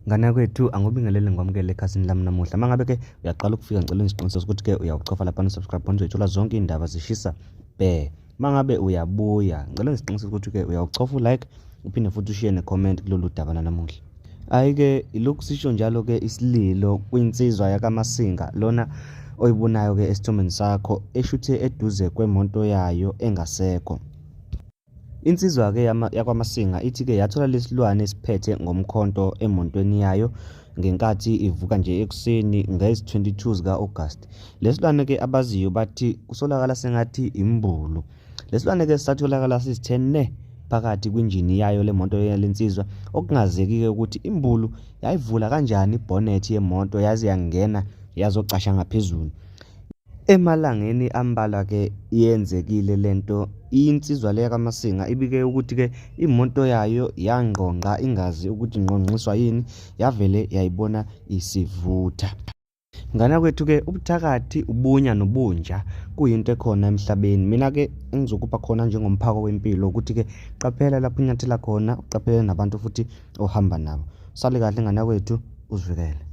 Ngana kwethu angobingelele ngwamukele ekhasini lami namuhla. Mangabe ke uyaqala ukufika ngicela isiqiniseko ukuthi ke uyawucofa lapha subscribe button uzothola zonke indaba zishisa be. Mangabe uyabuya ngicela isiqiniseko ukuthi ke uyawucofa like uphinde futhi ushare ne-comment kulolu daba namuhla. Ayike ilokhu sisho njalo ke isililo kwinsizwa yakamasinga lona oyibonayo ke esithomeni sakho eshuthe eduze kwemonto yayo engasekho. Insizwa ke yakwaMasinga ithi ke yathola lesilwane esiphethe ngomkhonto emontweni yayo ngenkathi ivuka nje ekuseni ngezi-22 zika-August. Lesilwane ke abaziyo bathi kusolakala sengathi imbulu. Lesilwane ke satholakala sisithene phakathi kwinjini yayo lemonto yalensizwa, okungazeki ke ukuthi imbulu yayivula kanjani ibonnet yemonto yaze yangena yazocasha ngaphezulu. Emalangeni ambalwa ke yenzekile lento, insizwa le yakamasinga ibike ukuthi ke imoto yayo yangqongqa ingazi ukuthi ngqongqiswa yini, yavele yayibona isivutha. Ngana kwethu ke ubuthakathi, ubunya nobunja kuyinto ekhona emhlabeni. Mina ke engizokupha khona njengomphako wempilo ukuthi ke qaphela lapho unyathela khona, uqaphele nabantu futhi ohamba nabo. Sale kahle ngana kwethu, uzivikele.